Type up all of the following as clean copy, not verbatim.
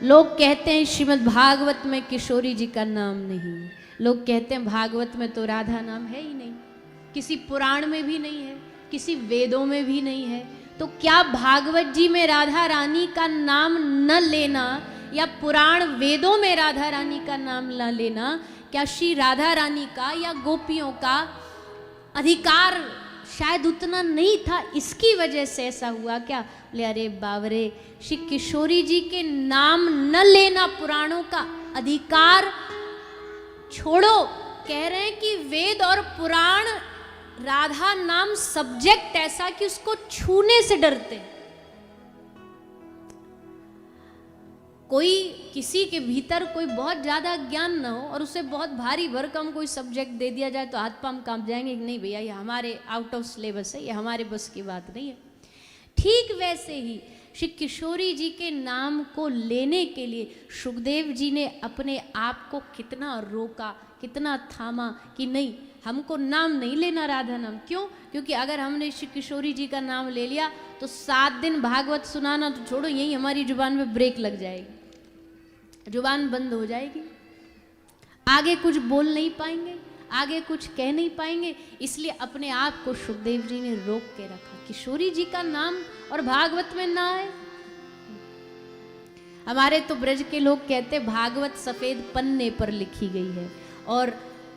लोग कहते हैं श्रीमद् भागवत में किशोरी जी का नाम नहीं, लोग कहते हैं भागवत में तो राधा नाम है ही नहीं, किसी पुराण में भी नहीं है, किसी वेदों में भी नहीं है। तो क्या भागवत जी में राधा रानी का नाम न लेना या पुराण वेदों में राधा रानी का नाम न लेना, क्या श्री राधा रानी का या गोपियों का अधिकार शायद उतना नहीं था, इसकी वजह से ऐसा हुआ क्या? बोले अरे बावरे, श्री किशोरी जी के नाम न लेना पुराणों का अधिकार छोड़ो। कह रहे हैं कि वेद और पुराण राधा नाम सब्जेक्ट ऐसा कि उसको छूने से डरते। कोई किसी के भीतर कोई बहुत ज्यादा ज्ञान ना हो और उसे बहुत भारी भरकम कोई सब्जेक्ट दे दिया जाए तो हाथ पांव कांप जाएंगे कि नहीं भैया ये हमारे आउट ऑफ सिलेबस है, ये हमारे बस की बात नहीं है। ठीक वैसे ही श्री किशोरी जी के नाम को लेने के लिए सुखदेव जी ने अपने आप को कितना रोका, कितना थामा कि नहीं, हमको नाम नहीं लेना राधा नाम। क्यों? क्योंकि अगर हमने श्री किशोरी जी का नाम ले लिया तो 7 दिन भागवत सुनाना तो छोड़ो, यही हमारी जुबान में ब्रेक लग जाएगी, जुबान बंद हो जाएगी, आगे कुछ बोल नहीं पाएंगे, आगे कुछ कह नहीं पाएंगे। इसलिए अपने आप को सुखदेव जी ने रोक के रखा, किशोरी जी का नाम और भागवत में ना है। हमारे तो ब्रज के लोग कहते भागवत सफेद पन्ने पर लिखी गई है और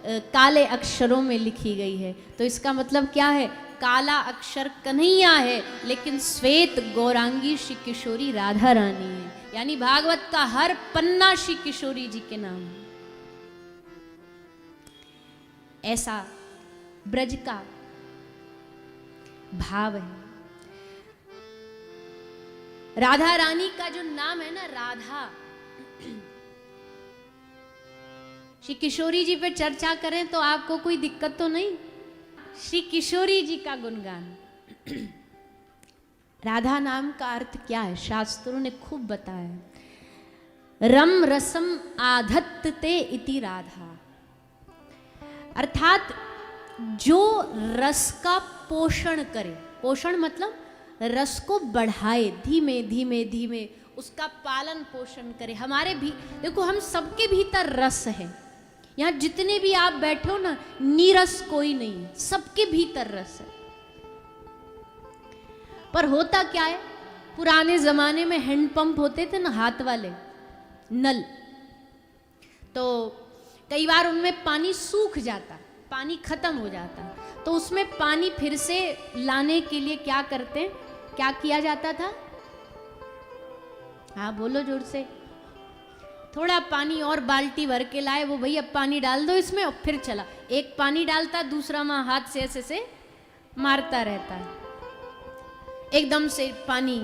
काले अक्षरों में लिखी गई है। तो इसका मतलब क्या है? काला अक्षर कन्हैया है लेकिन श्वेत गौरांगी श्री किशोरी राधा रानी है, यानी भागवत का हर पन्ना श्री किशोरी जी के नाम है। ऐसा ब्रज का भाव है। राधा रानी का जो नाम है ना, राधा, श्री किशोरी जी पे चर्चा करें तो आपको कोई दिक्कत तो नहीं? श्री किशोरी जी का गुणगान। राधा नाम का अर्थ क्या है? शास्त्रों ने खूब बताया। रम रसम आधत्ते इति राधा, अर्थात जो रस का पोषण करे, पोषण मतलब रस को बढ़ाए, धीमे धीमे धीमे उसका पालन पोषण करे। हमारे भी देखो, हम सबके भीतर रस है। यहाँ जितने भी आप बैठे हो ना, नीरस कोई नहीं, सबके भीतर रस है। पर होता क्या है, पुराने जमाने में हैंडपंप होते थे ना, हाथ वाले नल, तो कई बार उनमें पानी सूख जाता, पानी खत्म हो जाता, तो उसमें पानी फिर से लाने के लिए क्या करते हैं, क्या किया जाता था? हाँ बोलो जोर से। थोड़ा पानी और बाल्टी भर के लाए, वो भैया पानी डाल दो इसमें, और फिर चला, एक पानी डालता, दूसरा माँ हाथ से ऐसे से मारता रहता है, एकदम से पानी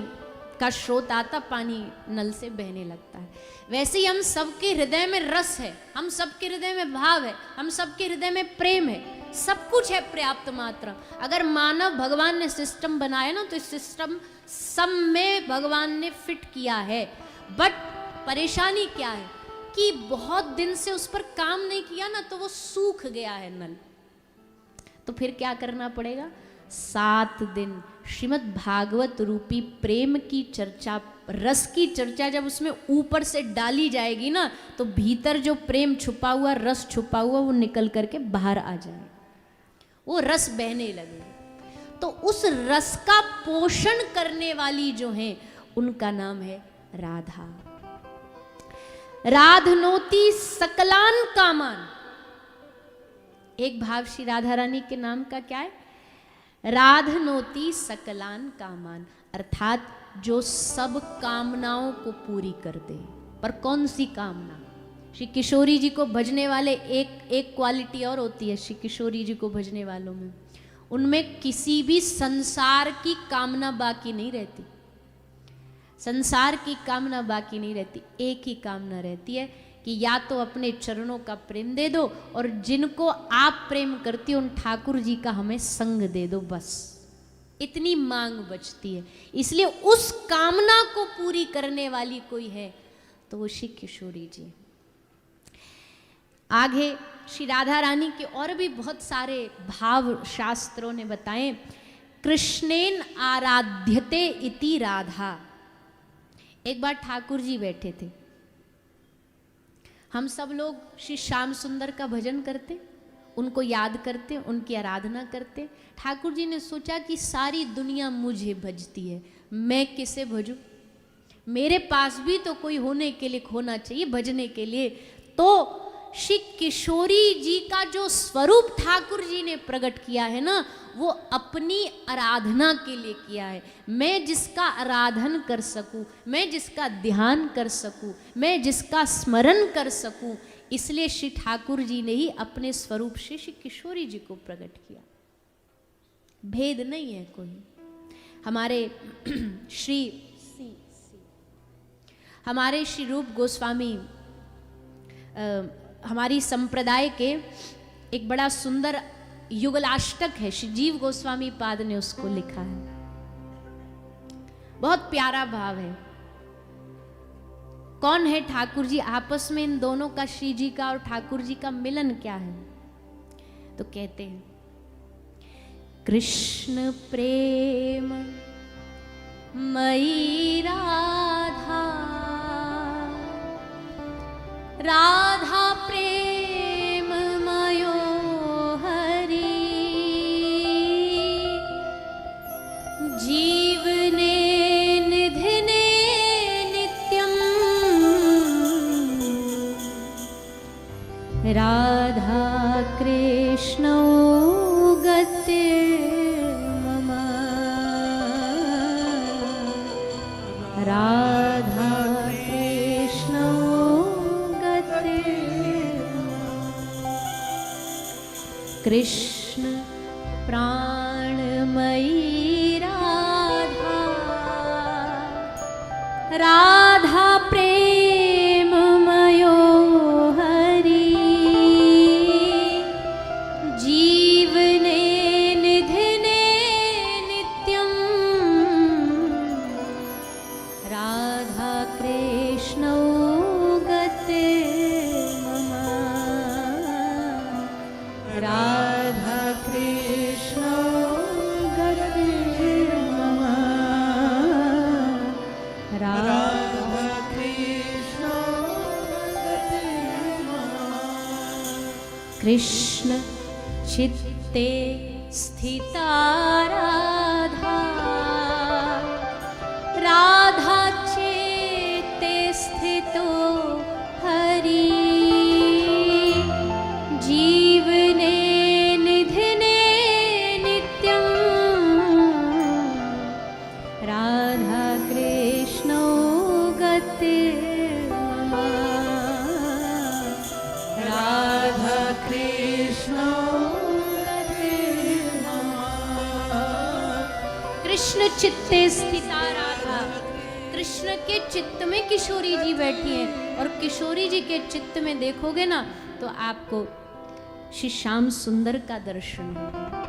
का स्रोत आता, पानी नल से बहने लगता है। वैसे ही हम सबके हृदय में रस है, हम सबके हृदय में भाव है, हम सबके हृदय में प्रेम है, सब कुछ है पर्याप्त मात्रा। अगर मानव भगवान ने सिस्टम बनाया ना, तो इस सिस्टम सब में भगवान ने फिट किया है। बट परेशानी क्या है कि बहुत दिन से उस पर काम नहीं किया ना, तो वो सूख गया है नल। तो फिर क्या करना पड़ेगा? 7 दिन श्रीमद् भागवत रूपी प्रेम की चर्चा, रस की चर्चा जब उसमें ऊपर से डाली जाएगी ना, तो भीतर जो प्रेम छुपा हुआ, रस छुपा हुआ, वो निकल करके बाहर आ जाए, वो रस बहने लगे। तो उस रस का पोषण करने वाली जो है, उनका नाम है राधा। राधनोति सकलान कामान, एक भाव श्री राधा रानी के नाम का क्या है? राधनोति सकलान कामान, अर्थात जो सब कामनाओं को पूरी कर दे। पर कौन सी कामना? श्री किशोरी जी को भजने वाले एक क्वालिटी और होती है श्री किशोरी जी को भजने वालों में, उनमें किसी भी संसार की कामना बाकी नहीं रहती, संसार की कामना बाकी नहीं रहती। एक ही कामना रहती है कि या तो अपने चरणों का प्रेम दे दो, और जिनको आप प्रेम करती हो उन ठाकुर जी का हमें संग दे दो, बस इतनी मांग बचती है। इसलिए उस कामना को पूरी करने वाली कोई है तो वो श्री किशोरी जी। आगे श्री राधा रानी के और भी बहुत सारे भाव शास्त्रों ने बताए। कृष्णेन आराध्यते इति राधा। एक बार ठाकुर जी बैठे थे हम सब लोग श्री श्याम सुंदर का भजन करते, उनको याद करते, उनकी आराधना करते। ठाकुर जी ने सोचा कि सारी दुनिया मुझे भजती है, मैं किसे भजूं? मेरे पास भी तो कोई होने के लिए होना चाहिए भजने के लिए। तो श्री किशोरी जी का जो स्वरूप ठाकुर जी ने प्रकट किया है ना, वो अपनी आराधना के लिए किया है। मैं जिसका आराधन कर सकूं, मैं जिसका ध्यान कर सकूं, मैं जिसका स्मरण कर सकूं, इसलिए श्री ठाकुर जी ने ही अपने स्वरूप से श्री किशोरी जी को प्रकट किया। भेद नहीं है कोई। हमारे श्री रूप गोस्वामी हमारी संप्रदाय के एक बड़ा सुंदर युगलाष्टक है, श्री जीव गोस्वामी पाद ने उसको लिखा है। बहुत प्यारा भाव है। कौन है ठाकुर जी? आपस में इन दोनों का, श्री जी का और ठाकुर जी का मिलन क्या है? तो कहते हैं, कृष्ण प्रेम मयि राधा, राधा प्रेम मयो हरि, जीवने निधिने नित्यम, राधा कृष्णौ गतिर्मम, राधा कृष्णौ कृष्ण प्राणमयी राधा, राधा प्रेममयो हरि, जीवने निधिने नित्यं, राधा कृष्णौ गतिर्मम, राधा कृष्ण गतिर्मम, राधा कृष्ण गतिर्मम। कृष्ण चित्ते स्थिता राधा, राधा चित्ते स्थितो हरि, जीवने निधिने नित्यं, राधा कृष्णौ गतिर्मम, राधा कृष्णौ गतिर्मम। कृष्ण चित्ते स्थिता राधा, कृष्ण के चित्त में किशोरी जी बैठी हैं, और किशोरी जी के चित्त में देखोगे ना तो आपको श्री श्याम सुंदर का दर्शन होगा।